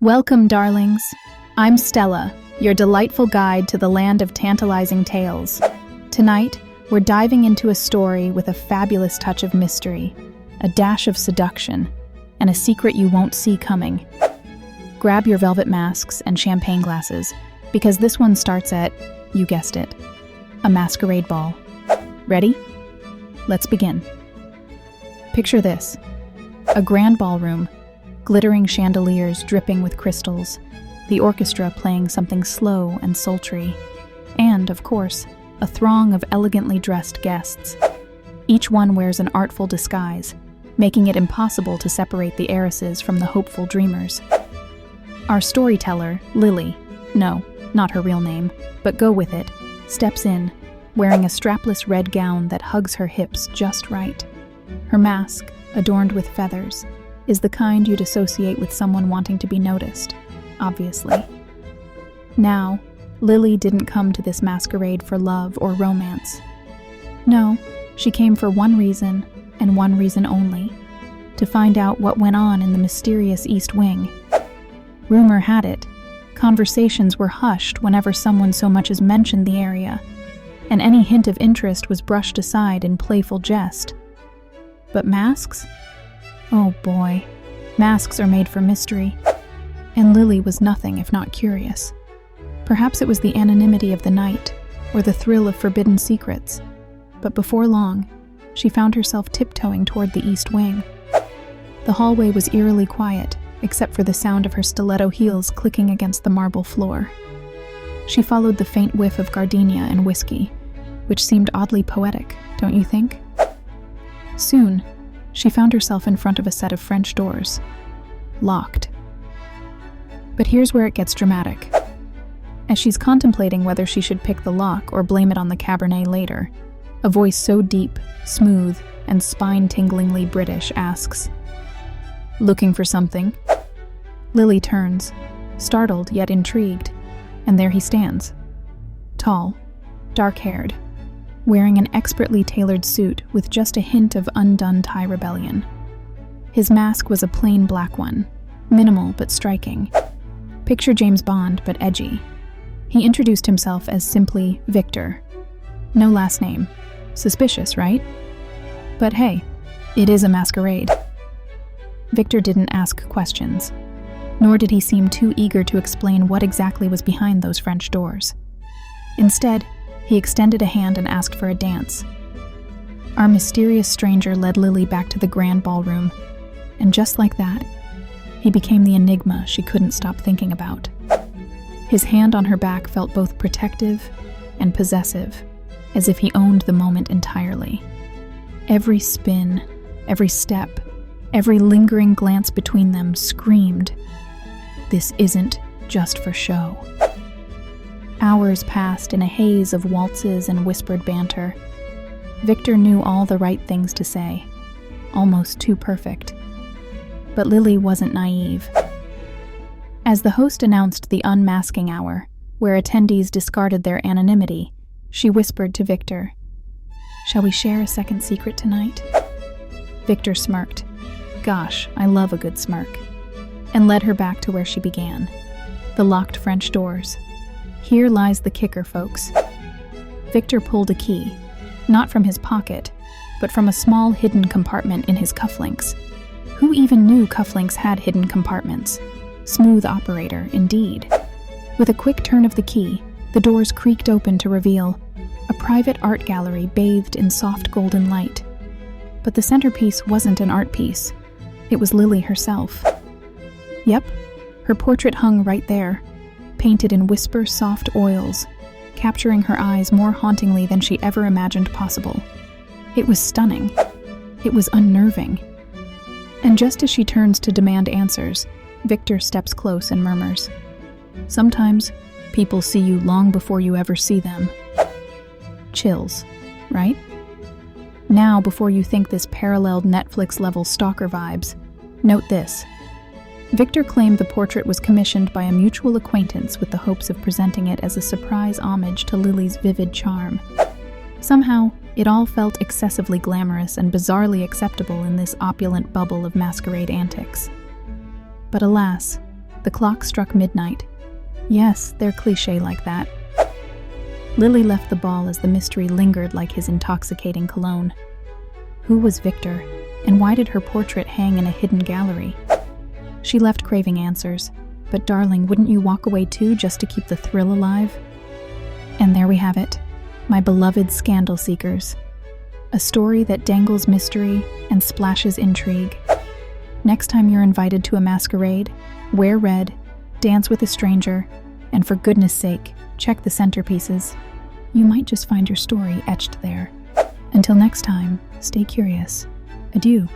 Welcome, darlings. I'm Stella, your delightful guide to the land of tantalizing tales. Tonight, we're diving into a story with a fabulous touch of mystery, a dash of seduction, and a secret you won't see coming. Grab your velvet masks and champagne glasses, because this one starts at, you guessed it, a masquerade ball. Ready? Let's begin. Picture this: a grand ballroom, glittering chandeliers dripping with crystals, the orchestra playing something slow and sultry, and, of course, a throng of elegantly dressed guests. Each one wears an artful disguise, making it impossible to separate the heiresses from the hopeful dreamers. Our storyteller, Lily, no, not her real name, but go with it, steps in, wearing a strapless red gown that hugs her hips just right. Her mask, adorned with feathers, is the kind you'd associate with someone wanting to be noticed, obviously. Now, Lily didn't come to this masquerade for love or romance. No, she came for one reason, and one reason only: to find out what went on in the mysterious East Wing. Rumor had it, conversations were hushed whenever someone so much as mentioned the area, and any hint of interest was brushed aside in playful jest. But masks? Oh boy, masks are made for mystery, and Lily was nothing if not curious. Perhaps it was the anonymity of the night, or the thrill of forbidden secrets, but before long, she found herself tiptoeing toward the East Wing. The hallway was eerily quiet, except for the sound of her stiletto heels clicking against the marble floor. She followed the faint whiff of gardenia and whiskey, which seemed oddly poetic, don't you think? Soon, she found herself in front of a set of French doors, locked. But here's where it gets dramatic. As she's contemplating whether she should pick the lock or blame it on the Cabernet later, a voice so deep, smooth, and spine-tinglingly British asks, "Looking for something?" Lily turns, startled yet intrigued, and there he stands. Tall, dark-haired, wearing an expertly tailored suit with just a hint of undone tie rebellion. His mask was a plain black one, minimal but striking. Picture James Bond, but edgy. He introduced himself as simply Victor. No last name. Suspicious, right? But hey, it is a masquerade. Victor didn't ask questions, nor did he seem too eager to explain what exactly was behind those French doors. Instead, he extended a hand and asked for a dance. Our mysterious stranger led Lily back to the grand ballroom, and just like that, he became the enigma she couldn't stop thinking about. His hand on her back felt both protective and possessive, as if he owned the moment entirely. Every spin, every step, every lingering glance between them screamed, "This isn't just for show." Hours passed in a haze of waltzes and whispered banter. Victor knew all the right things to say, almost too perfect. But Lily wasn't naive. As the host announced the unmasking hour, where attendees discarded their anonymity, she whispered to Victor, "Shall we share a second secret tonight?" Victor smirked. Gosh, I love a good smirk. And led her back to where she began, the locked French doors. Here lies the kicker, folks. Victor pulled a key, not from his pocket, but from a small hidden compartment in his cufflinks. Who even knew cufflinks had hidden compartments? Smooth operator, indeed. With a quick turn of the key, the doors creaked open to reveal a private art gallery bathed in soft golden light. But the centerpiece wasn't an art piece. It was Lily herself. Yep, her portrait hung right there, painted in whisper-soft oils, capturing her eyes more hauntingly than she ever imagined possible. It was stunning. It was unnerving. And just as she turns to demand answers, Victor steps close and murmurs, "Sometimes people see you long before you ever see them." Chills, right? Now, before you think this paralleled Netflix-level stalker vibes, note this. Victor claimed the portrait was commissioned by a mutual acquaintance with the hopes of presenting it as a surprise homage to Lily's vivid charm. Somehow, it all felt excessively glamorous and bizarrely acceptable in this opulent bubble of masquerade antics. But alas, The clock struck midnight. Yes, they're cliché like that. Lily left the ball as the mystery lingered like his intoxicating cologne. Who was Victor, and why did her portrait hang in a hidden gallery? She left craving answers, but darling, wouldn't you walk away too just to keep the thrill alive? And there we have it, my beloved Scandal Seekers. A story that dangles mystery and splashes intrigue. Next time you're invited to a masquerade, wear red, dance with a stranger, and for goodness sake, check the centerpieces. You might just find your story etched there. Until next time, stay curious. Adieu.